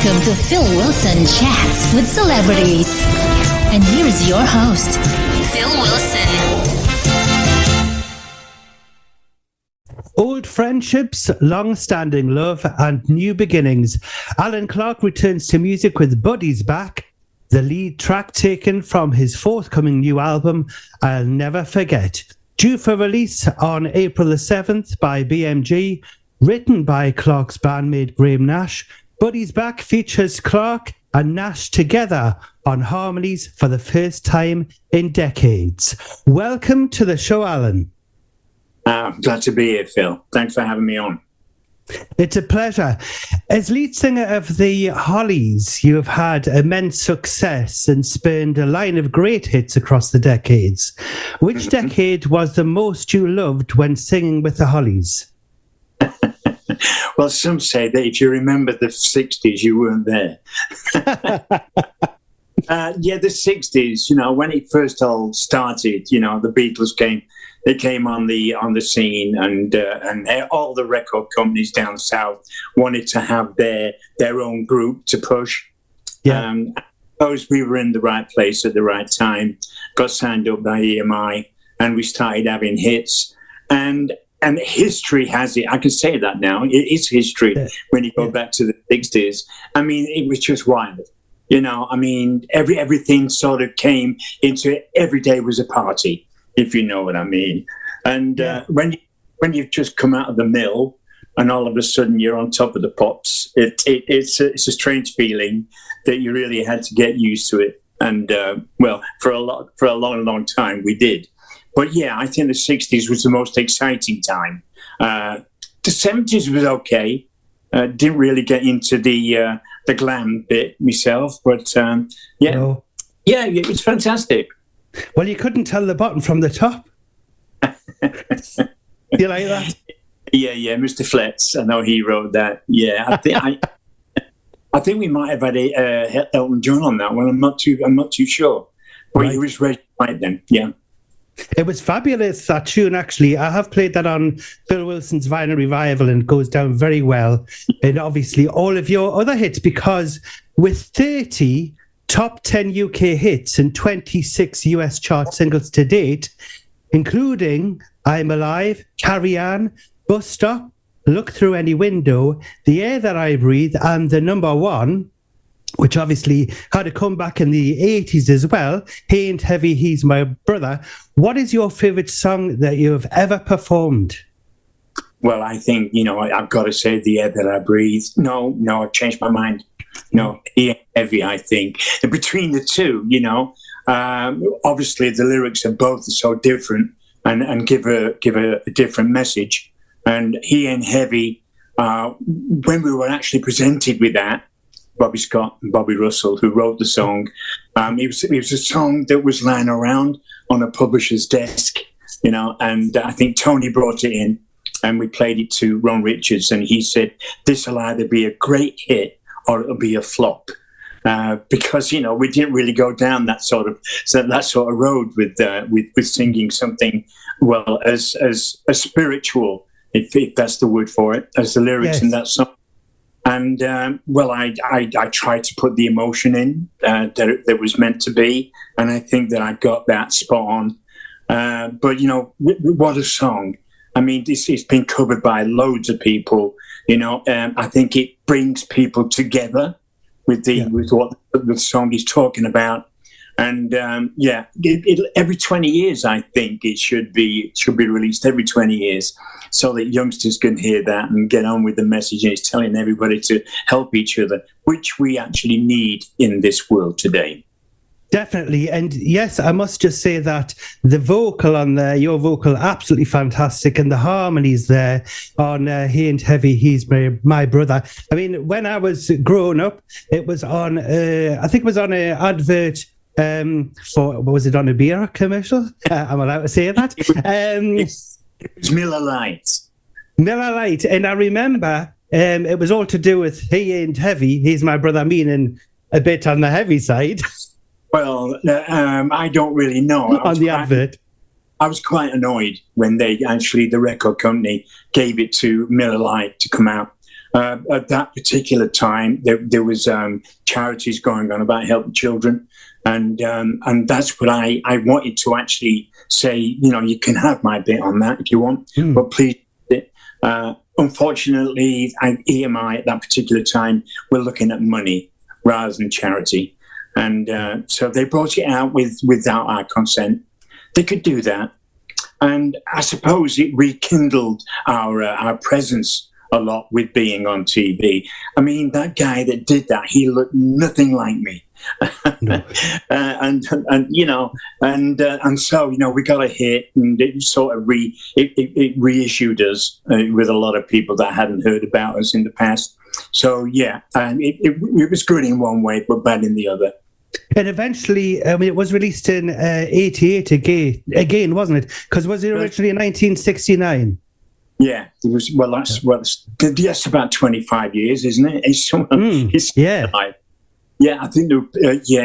Welcome to Phil Wilson Chats with Celebrities. And here's your host, Phil Wilson. Old friendships, long-standing love, and new beginnings. Allan Clarke returns to music with Buddy's Back, the lead track taken from his forthcoming new album, I'll Never Forget. Due for release on April the 7th by BMG, written by Clarke's bandmate Graham Nash, Buddy's Back features Clarke and Nash together on harmonies for the first time in decades. Welcome to the show, Allan. Glad to be here, Phil. Thanks for having me on. It's a pleasure. As lead singer of the Hollies, you have had immense success and spurned a line of great hits across the decades. Which decade was the most you loved when singing with the Hollies? Well, some say that if you remember the 60s, you weren't there. Yeah, the 60s, when it first all started, the Beatles came. They came on the scene, and all the record companies down south wanted to have their own group to push. Yeah, I suppose we were in the right place at the right time. Got signed up by EMI, and we started having hits. And history has it. I can say that now. It is history when you go back to the 60s. I mean, it was just wild. Everything sort of came into it. Every day was a party, if you know what I mean. And when you've just come out of the mill and all of a sudden you're on top of the pops, it's a strange feeling that you really had to get used to it. And for a long time we did. But yeah, I think the 60s was the most exciting time. The 70s was okay. Didn't really get into the glam bit myself, but yeah, it was fantastic. Well, you couldn't tell the bottom from the top. You like that? Yeah, Mr. Fletz. I know he wrote that. Yeah, I think we might have had Elton John on that one. I'm not too sure, but He was ready right then. Yeah. It was fabulous, that tune, actually. I have played that on Phil Wilson's Vinyl Revival, and it goes down very well. And obviously all of your other hits, because with 30 top 10 UK hits and 26 US chart singles to date, including I'm Alive, Carry On, Bus Stop, Look Through Any Window, The Air That I Breathe, and the number one, which obviously had a comeback in the 80s as well, He Ain't Heavy, He's My Brother. What is your favourite song that you've ever performed? Well, I think, I've got to say The Air That I Breathe. No, I've changed my mind. No, He Ain't Heavy, I think. And between the two, obviously the lyrics are both so different and give a different message. And He Ain't Heavy, when we were actually presented with that, Bobby Scott and Bobby Russell, who wrote the song. It was a song that was lying around on a publisher's desk, and I think Tony brought it in and we played it to Ron Richards, and he said, this will either be a great hit or it'll be a flop. Because, we didn't really go down that sort of road with singing something, well, as spiritual, if that's the word for it, as the lyrics in that song. And, I tried to put the emotion in that was meant to be. And I think that I got that spot on. But, what a song. I mean, it's been covered by loads of people, I think it brings people together with what the song is talking about. And, every 20 years, I think it should be released every 20 years, so that youngsters can hear that and get on with the message. And it's telling everybody to help each other, which we actually need in this world today. Definitely. And yes, I must just say that the vocal on there, your vocal, absolutely fantastic. And the harmonies there on He Ain't Heavy, He's My Brother. I mean, when I was growing up, it was on, I think it was on an advert was it on a beer commercial? I'm allowed to say that. It's Miller Lite. Miller Lite. And I remember it was all to do with He Ain't Heavy, He's My Brother, meaning a bit on the heavy side. Well, I don't really know. On the advert. I was quite annoyed when the record company gave it to Miller Lite to come out. At that particular time, there was charities going on about helping children, and that's what I wanted to actually say. You can have my bit on that if you want, but please. Unfortunately, EMI at that particular time were looking at money rather than charity, and so they brought it out without our consent. They could do that, and I suppose it rekindled our presence a lot with being on TV. I mean, that guy that did that, he looked nothing like me. No. and so we got a hit, and it sort of reissued us with a lot of people that hadn't heard about us in the past. So it was good in one way but bad in the other. And eventually, it was released in '88 again, wasn't it? Because was it originally in 1969? Yeah, it was. Well, that's about 25 years, isn't it? It's yeah. Alive. Yeah, I think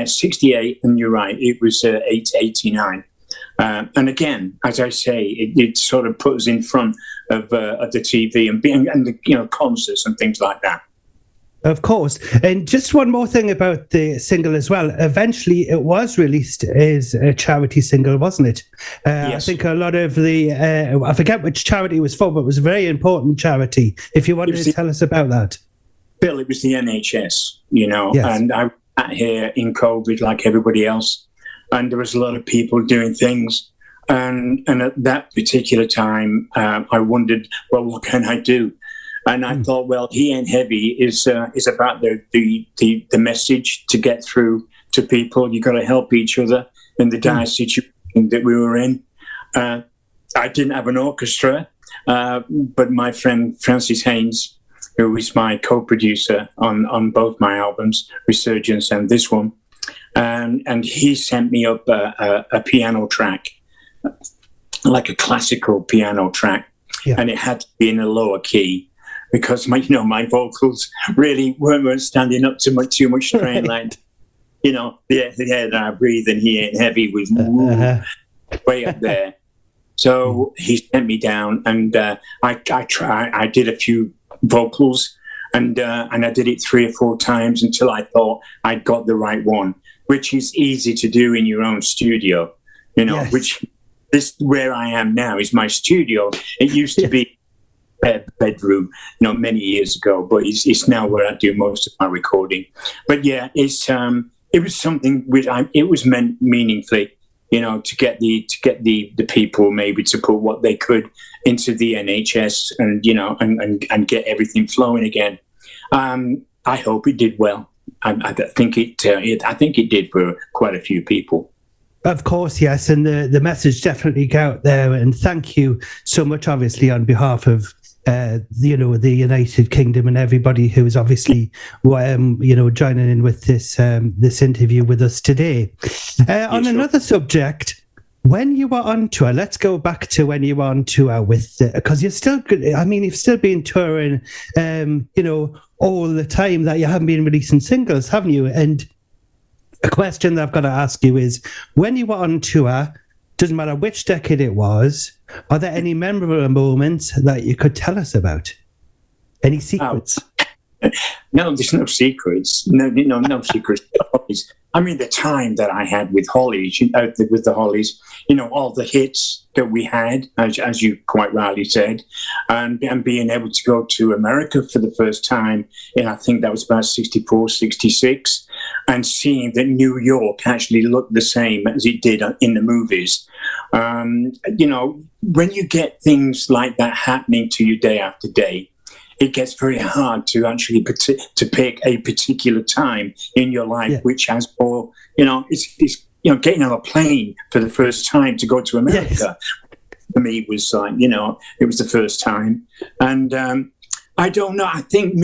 68, and you're right, it was 89. And again, as I say, it sort of put us in front of the TV and the concerts and things like that. Of course. And just one more thing about the single as well. Eventually, it was released as a charity single, wasn't it? Yes. I think a lot of I forget which charity it was for, but it was a very important charity. If you wanted to tell us about that. Bill, it was the NHS, yes. And I sat here in COVID like everybody else, and there was a lot of people doing things. And at that particular time, I wondered, well, what can I do? And I thought, well, He Ain't Heavy is about the message to get through to people. You got to help each other in the dire situation that we were in. I didn't have an orchestra, but my friend Francis Haines, who is my co-producer on both my albums, Resurgence and this one. And he sent me up a piano track, like a classical piano track. Yeah. And it had to be in a lower key because my vocals really weren't standing up to too much strain. Like, the air that I breathe and He Ain't Heavy was way up there. So he sent me down, and I did a few vocals, and I did it 3 or 4 times until I thought I'd got the right one, which is easy to do in your own studio, yes. Which this where I am now is my studio. It used to be a bedroom, many years ago, but it's now where I do most of my recording. But yeah, it was something which it was meant meaningfully. To get the people maybe to put what they could into the NHS and get everything flowing again. I hope it did well. I think it did for quite a few people. Of course, yes, and the message definitely got out there. And thank you so much, obviously, on behalf of the United Kingdom and everybody who is obviously joining in with this interview with us today. On another subject, when you were on tour, let's go back to when you were on tour because you've still been touring, all the time that you haven't been releasing singles, haven't you? And a question that I've got to ask you is, when you were on tour, doesn't matter which decade it was, are there any memorable moments that you could tell us about? Any secrets? No, there's no secrets. No secrets. I mean, the time that I had with Hollies, with the Hollies, all the hits that we had, as you quite rightly said, and being able to go to America for the first time, I think that was about 64, 66, and seeing that New York actually looked the same as it did in the movies. When you get things like that happening to you day after day, it gets very hard to actually to pick a particular time in your life, which has more, it's getting on a plane for the first time to go to America. Yes. For me, was like, it was the first time. And I don't know, I think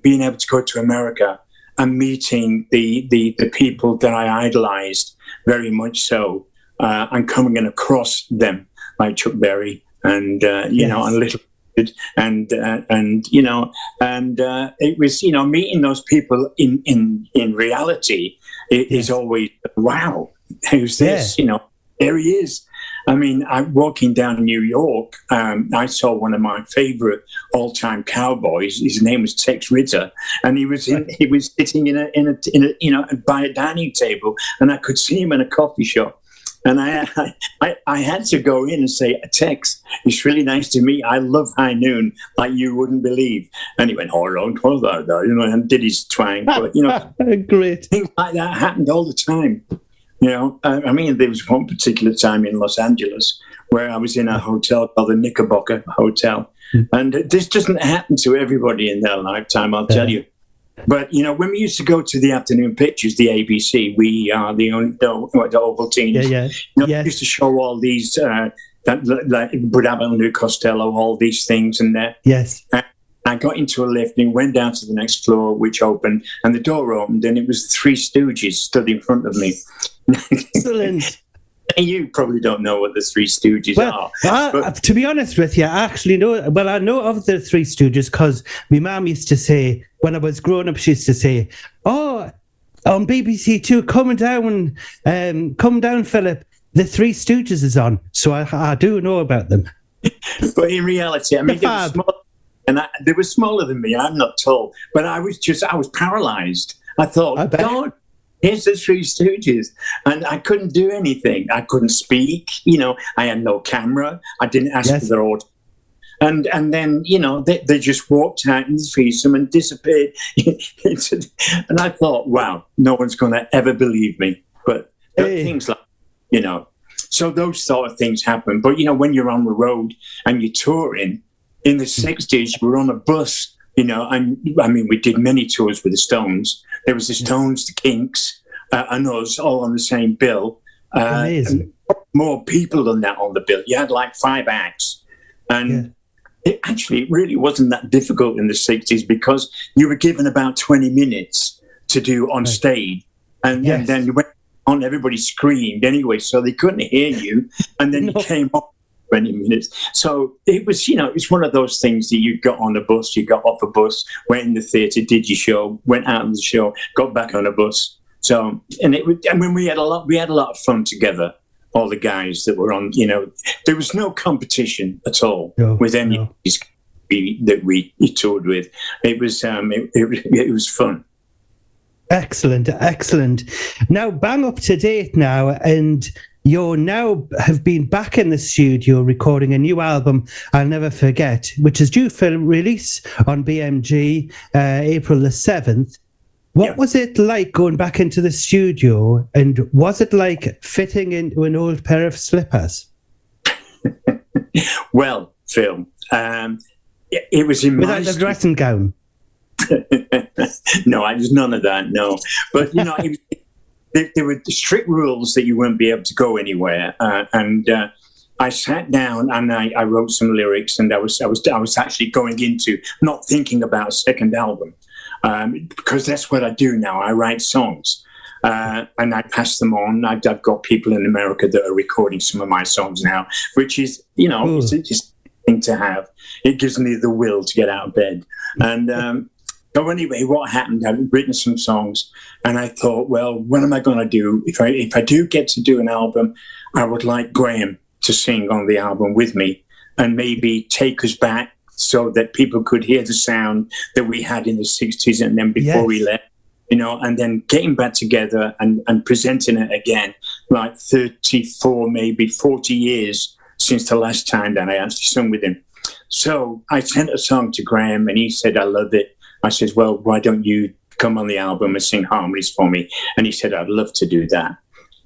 being able to go to America and meeting the people that I idolized very much so, and coming in across them, like Chuck Berry and, and Little and it was meeting those people in reality is always, wow, who's this? There he is. I mean, walking down New York, I saw one of my favorite all-time cowboys. His name was Tex Ritter, and he was sitting in a by a dining table, and I could see him in a coffee shop. And I had to go in and say, Tex, it's really nice to meet you. I love High Noon like you wouldn't believe. And he went, and did his twang. But, great. Things like that happened all the time. I mean, there was one particular time in Los Angeles where I was in a hotel called the Knickerbocker Hotel. And this doesn't happen to everybody in their lifetime, I'll tell you. But, when we used to go to the afternoon pictures, the ABC, we are the Ovaltines. Yeah. Used to show all these, like Abbott and Costello, all these things in there. Yes. I got into a lift and went down to the next floor, which opened, and the door opened, and it was the Three Stooges stood in front of me. Excellent. You probably don't know what the Three Stooges are. To be honest with you, I actually know. Well, I know of the Three Stooges because my mum used to say, when I was growing up, she used to say, "Oh, on BBC Two, come down, Philip. The Three Stooges is on." So I do know about them. But in reality, I mean, they were smaller than me. I'm not tall, but I was paralyzed. I thought, God, here's the Three Stooges. And I couldn't do anything. I couldn't speak. I had no camera. I didn't ask for their order. And then, they just walked out in the threesome and disappeared. And I thought, wow, no one's going to ever believe me. But things like, so those sort of things happen. But, when you're on the road and you're touring, in the 60s, we were on a bus, and I mean, we did many tours with the Stones. There was the Stones, the Kinks, and us all on the same bill. Amazing. More people than that on the bill. You had like 5 acts. And it really wasn't that difficult in the 60s because you were given about 20 minutes to do on stage. And then you went on, everybody screamed anyway, so they couldn't hear you. And then you came off 20 minutes. So it was, it was one of those things that you got on a bus, you got off a bus, went in the theatre, did your show, went out of the show, got back on a bus. So, we had a lot of fun together, all the guys that were on, there was no competition at all with any of these that we toured with. It was fun. Excellent. Now, bang up to date now, and you now have been back in the studio recording a new album, I'll Never Forget, which is due for release on BMG April the 7th. What was it like going back into the studio, and was it like fitting into an old pair of slippers? Well, Phil, it was in without the dressing gown. No, I was none of that, no. But, there were strict rules that you wouldn't be able to go anywhere, and I sat down and I wrote some lyrics, and I was actually going into not thinking about a second album, because that's what I do now. I write songs, and I pass them on. I've got people in America that are recording some of my songs now, which is it's just a thing to have. It gives me the will to get out of bed, and. So anyway, what happened, I'd written some songs, and I thought, well, what am I going to do? If I do get to do an album, I would like Graham to sing on the album with me and maybe take us back so that people could hear the sound that we had in the 60s and then before we left, and then getting back together and presenting it again, like 34, maybe 40 years since the last time that I actually sung with him. So I sent a song to Graham, and he said, I love it. I said, well, why don't you come on the album and sing harmonies for me? And he said, I'd love to do that.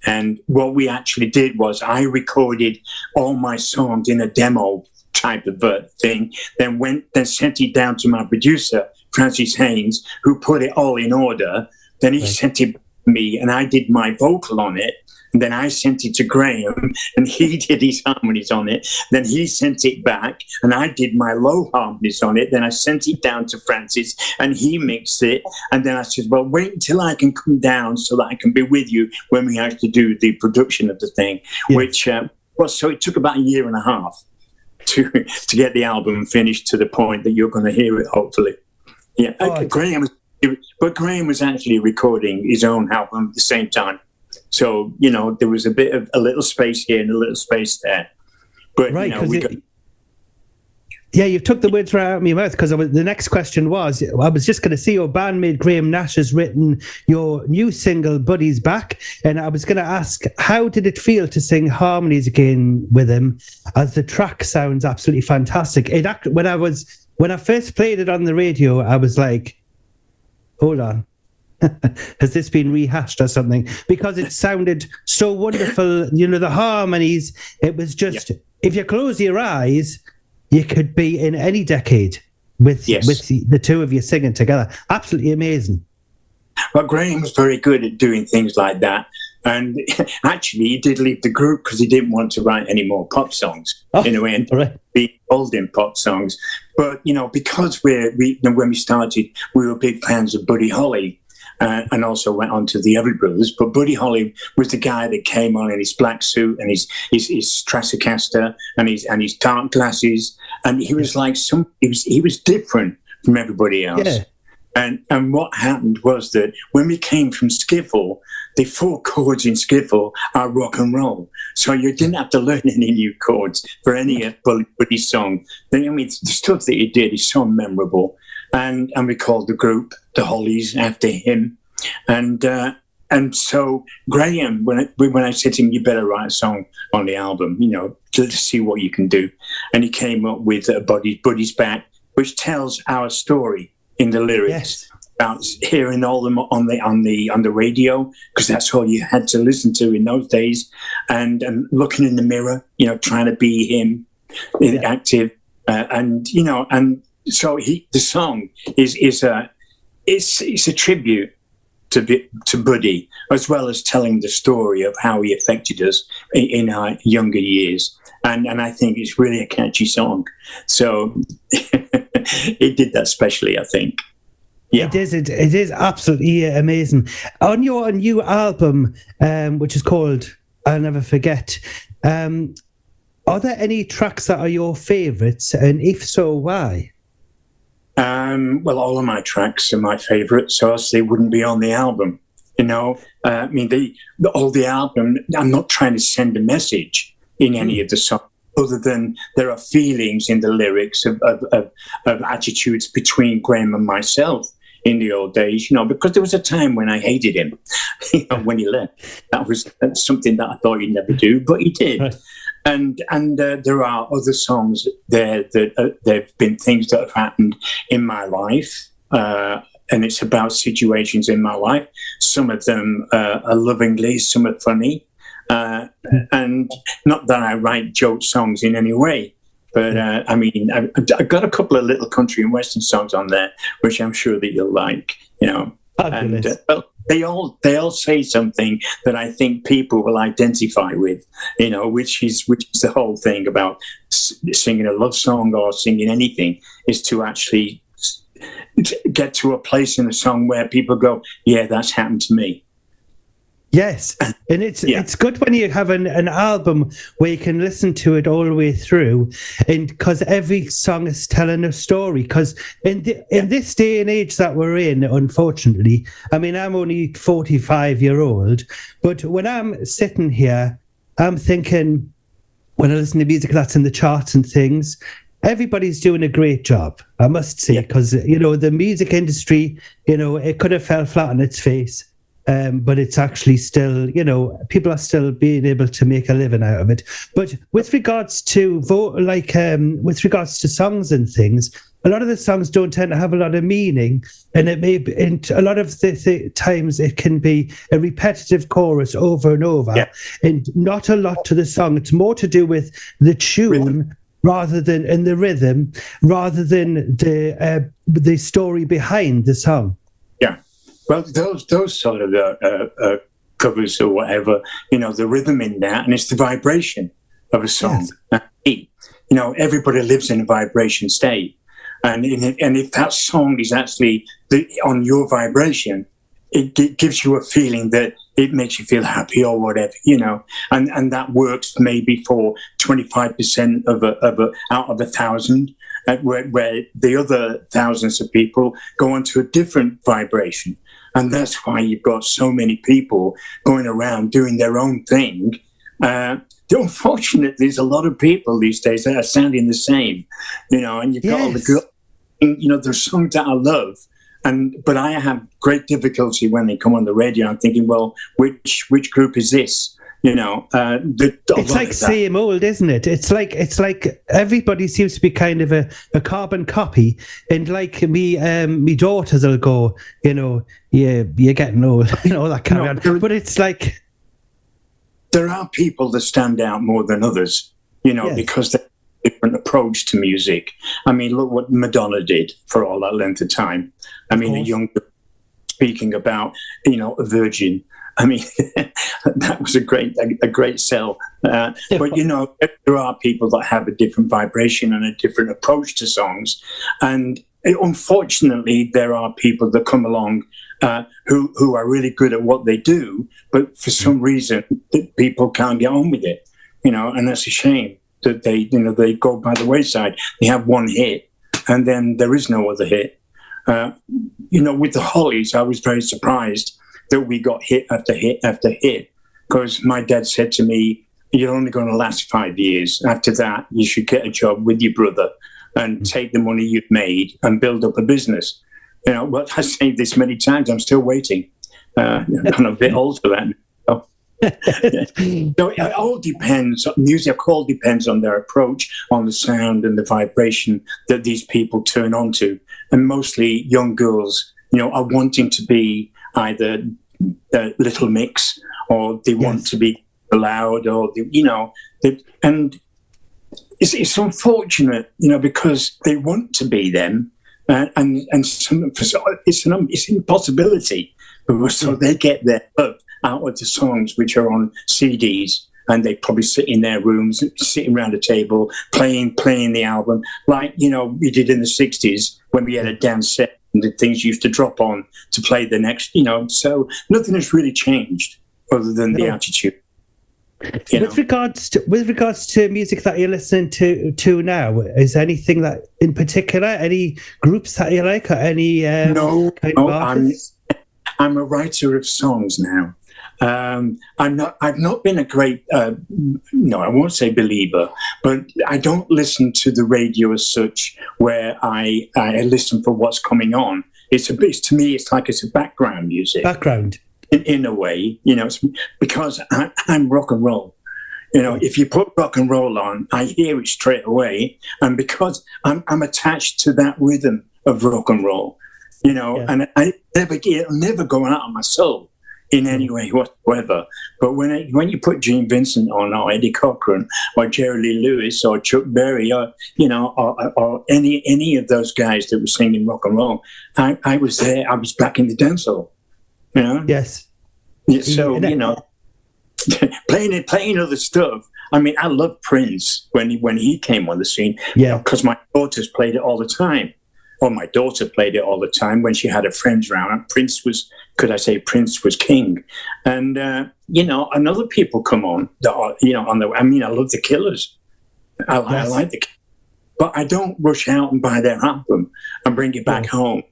And what we actually did was I recorded all my songs in a demo type of thing, then sent it down to my producer, Francis Haines, who put it all in order. Then he sent it to me, and I did my vocal on it. And then I sent it to Graham, and he did his harmonies on it. Then he sent it back, and I did my low harmonies on it. Then I sent it down to Francis, and he mixed it. And then I said, well, wait until I can come down so that I can be with you when we actually do the production of the thing, which so it took about a year and a half to get the album finished to the point that you're going to hear it, hopefully. Graham was actually recording his own album at the same time. So, there was a little space here and a little space there. But, right, yeah, you took the words right out of my mouth, because the next question was, I was just going to say your bandmate Graham Nash has written your new single, Buddy's Back, and I was going to ask, how did it feel to sing harmonies again with him, as the track sounds absolutely fantastic. When I first played it on the radio, I was like, hold on. Has this been rehashed or something? Because it sounded so wonderful, the harmonies. It was just, if you close your eyes, you could be in any decade with the two of you singing together. Absolutely amazing. Well, Graham was very good at doing things like that. And actually, he did leave the group because he didn't want to write any more pop songs, and be involved in pop songs. But, because when we started, we were big fans of Buddy Holly. And also went on to the Everly Brothers. But Buddy Holly was the guy that came on in his black suit and his Stratocaster and his dark glasses, and he was like he was different from everybody else. Yeah. And what happened was that when we came from skiffle, the 4 chords in skiffle are rock and roll. So you didn't have to learn any new chords for any Buddy song. The stuff that he did is so memorable. And we called the group the Hollies after him. And so Graham, when I said to him, you better write a song on the album, to see what you can do. And he came up with Buddy's Back, which tells our story in the lyrics. About hearing all them on the radio, because that's all you had to listen to in those days, and looking in the mirror, trying to be him, active, and so the song is a tribute to Buddy, as well as telling the story of how he affected us in our younger years. And I think it's really a catchy song. So it did that specially, I think. Yeah. It is absolutely amazing. On your new album, which is called I'll Never Forget, are there any tracks that are your favourites? And if so, why? Well, all of my tracks are my favourites, so else they wouldn't be on the album. All the album, I'm not trying to send a message in any of the songs, other than there are feelings in the lyrics of attitudes between Graham and myself in the old days, because there was a time when I hated him, when he left. That's something that I thought he'd never do, but he did. Right. And there are other songs there that there have been things that have happened in my life, and it's about situations in my life. Some of them are lovingly, some are funny, and not that I write joke songs in any way, but I've got a couple of little country and western songs on there, which I'm sure that you'll like, and they all say something that I think people will identify with, which is the whole thing about singing a love song or singing anything, is to actually get to a place in a song where people go, yeah, that's happened to me. Yes, and it's good when you have an album where you can listen to it all the way through, and because every song is telling a story. Because in this day and age that we're in, unfortunately, I'm only 45-year-old, but when I'm sitting here, I'm thinking, when I listen to music that's in the charts and things, everybody's doing a great job, I must say, because the music industry, it could have fell flat on its face. But it's actually still, people are still being able to make a living out of it. But with regards to with regards to songs and things, a lot of the songs don't tend to have a lot of meaning, and it may be, and a lot of the times it can be a repetitive chorus over and over, and not a lot to the song. It's more to do with the tune rather than the rhythm, rather than the story behind the song. Yeah. Well, those sort of covers or whatever, the rhythm in that, and it's the vibration of a song. Yes. Everybody lives in a vibration state, and if that song is actually on your vibration, it gives you a feeling that it makes you feel happy or whatever, and that works maybe for 25% out of 1,000, where the other thousands of people go onto a different vibration. And that's why you've got so many people going around doing their own thing. Unfortunately, there's a lot of people these days that are sounding the same, and you've got all the girls, there's songs that I love, but I have great difficulty when they come on the radio. I'm thinking, well, which group is this? It's like same old, isn't it? It's like everybody seems to be kind of a carbon copy, and like me daughters will go, you're getting old, that kind of. But it's like there are people that stand out more than others, because they have a different approach to music. I mean, look what Madonna did for all that length of time. I mean, a young speaking about, a virgin. I mean, that was a great sell. But, there are people that have a different vibration and a different approach to songs. And unfortunately, there are people that come along who are really good at what they do, but for some reason, people can't get on with it, and that's a shame that they go by the wayside. They have one hit, and then there is no other hit. With the Hollies, I was very surprised that we got hit after hit after hit, because my dad said to me, you're only going to last 5 years. After that, you should get a job with your brother and take the money you've made and build up a business. Well, I say this many times, I'm still waiting. I'm a bit old for that. So it all depends. Music all depends on their approach, on the sound and the vibration that these people turn on to. And mostly young girls, are wanting to be either Little Mix, or they want to be loud, or and it's unfortunate, because they want to be them, and it's an impossibility. So they get their love out of the songs which are on CDs, and they probably sit in their rooms, sitting around a table, playing the album, like we did in the '60s when we had a dance set. The things used to drop on to play the next, so nothing has really changed other than the attitude. With regards to music that you're listening to now, is there anything that in particular, any groups that you like, or any No, I'm a writer of songs now. I've not been a great, I won't say believer, but I don't listen to the radio as such, where I listen for what's coming on. To me, it's like it's a background music. Background. In a way, it's because I'm rock and roll. If you put rock and roll on, I hear it straight away. And because I'm attached to that rhythm of rock and roll, and it'll never go out of my soul in any way whatsoever. But when you put Gene Vincent on, or Eddie Cochran, or Jerry Lee Lewis, or Chuck Berry, or or any of those guys that were singing rock and roll, I was there. I was back in the dance hall. Yes. So playing other stuff. I mean, I love Prince when he came on the scene. Yeah. Because my daughters played it all the time. Or my daughter played it all the time when she had her friends around. And Prince was king. And, and other people come on that are, I love the Killers. I like the Killers. But I don't rush out and buy their album and bring it back home.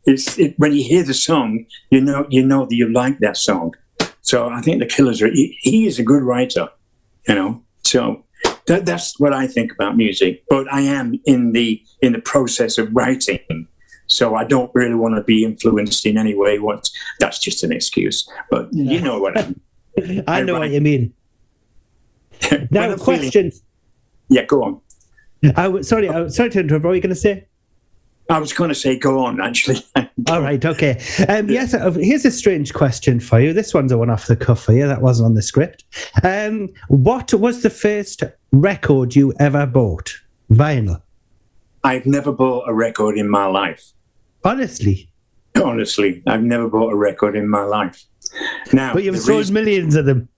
When you hear the song, you know that you like that song. So I think the Killers he is a good writer, So that's what I think about music. But I am in the process of writing, so I don't really want to be influenced in any way. That's just an excuse, but you know what I mean. I know what you mean. Now, question. Yeah, go on. Sorry to interrupt. What were you going to say? I was going to say, go on, actually. All right, okay. Yes, here's a strange question for you. This one's a one off the cuff for you. That wasn't on the script. What was the first record you ever bought? Vinyl? I've never bought a record in my life. Honestly? Honestly, I've never bought a record in my life. Now, but you've sold millions of them.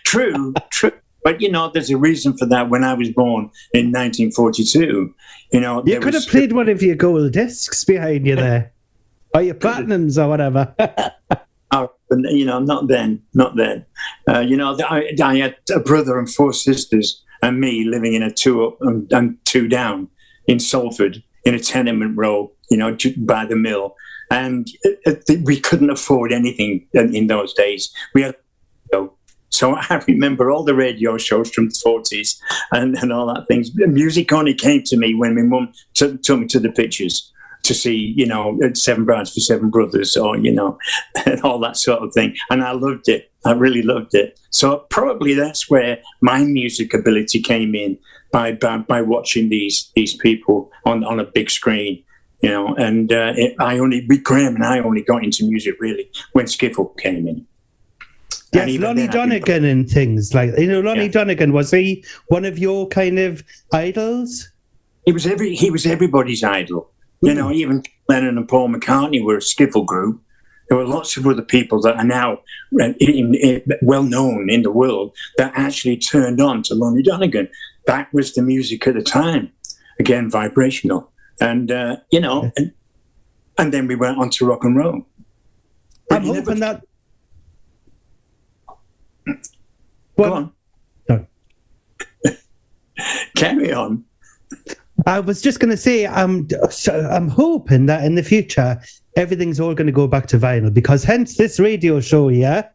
True. But, there's a reason for that. When I was born in 1942, you could have played one of your gold discs behind you there. Or your platinums or whatever. Oh, not then. I had a brother and 4 sisters and me living in a 2 up and 2 down in Salford in a tenement row, by the mill. and we couldn't afford anything in those days. We had so I remember all the radio shows from the 40s and all that things. Music only came to me when my mum took me to the pictures to see, Seven Brides for Seven Brothers, or, and all that sort of thing. And I loved it. I really loved it. So probably that's where my music ability came in, by watching these people on a big screen, and Graham and I only got into music really when skiffle came in. Yes, Lonnie Donegan and things like, Lonnie Donegan, was he one of your kind of idols? He was everybody's idol. Even Lennon and Paul McCartney were a skiffle group. There were lots of other people that are now well known in the world that actually turned on to Lonnie Donegan. That was the music at the time. Again, vibrational. And, and then we went on to rock and roll. I'm hoping that... Go on. No. Carry on. I was just going to say, I'm hoping that in the future, everything's all going to go back to vinyl, because hence this radio show here,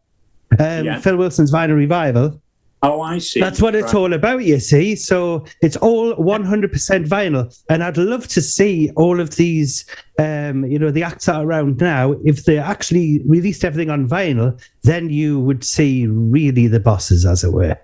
Phil Wilson's Vinyl Revival. Oh, I see. That's what it's all about, you see. So it's all 100% vinyl. And I'd love to see all of these, the acts that are around now. If they actually released everything on vinyl, then you would see really the bosses, as it were.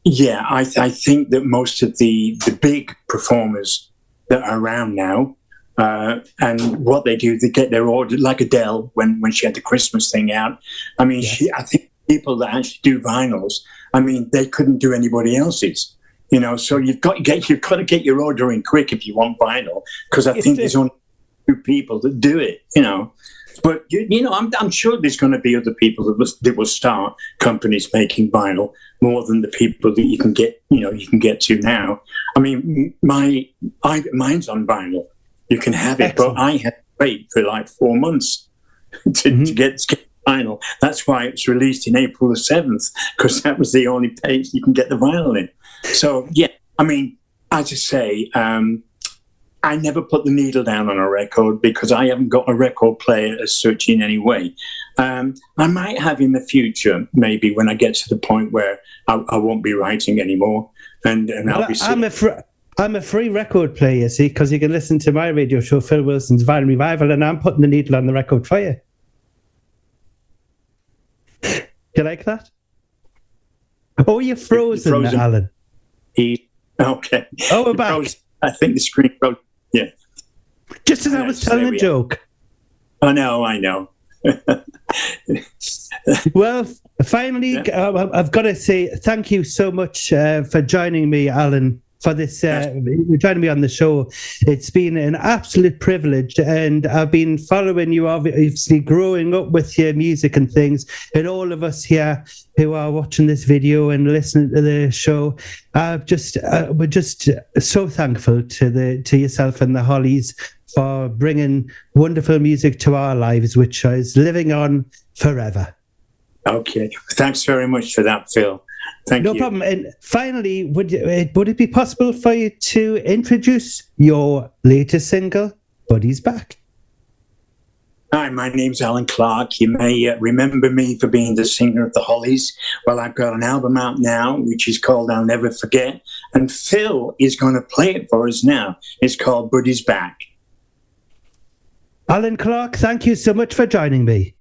Yeah, I think that most of the big performers that are around now, and what they do, they get their order, like Adele when she had the Christmas thing out. I mean, yes. I think people that actually do vinyls, I mean, they couldn't do anybody else's, so you've got to get your order in quick if you want vinyl, because I think there's only 2 people that do it, But I'm sure there's going to be other people that will start companies making vinyl more than the people that you can get to now. I mean, mine's on vinyl. You can have it, Excellent. But I had to wait for like 4 months to get vinyl. That's why it's released in April the 7th, because that was the only page you can get the vinyl in. So yeah, I mean, as I say, I never put the needle down on a record because I haven't got a record player as such in any way. I might have in the future, maybe when I get to the point where I won't be writing anymore. And I'll be I'm a free record player, see, because you can listen to my radio show, Phil Wilson's Vinyl Revival, and I'm putting the needle on the record for you. You like that? Oh, you're frozen. Alan. Okay. Oh, we're back. I think the screen froze. Yeah. Just as I was telling a joke. I know. Well, finally, I've got to say thank you so much for joining me, Alan, for this, joining me on the show. It's been an absolute privilege, and I've been following you, obviously, growing up with your music and things, and all of us here who are watching this video and listening to the show, we're just so thankful to yourself and the Hollies for bringing wonderful music to our lives, which is living on forever. Okay. Thanks very much for that, Phil. Thank you. No problem. And finally, would it be possible for you to introduce your latest single, Buddy's Back? Hi, my name's Allan Clarke. You may remember me for being the singer of the Hollies. Well, I've got an album out now, which is called I'll Never Forget. And Phil is going to play it for us now. It's called Buddy's Back. Allan Clarke, thank you so much for joining me.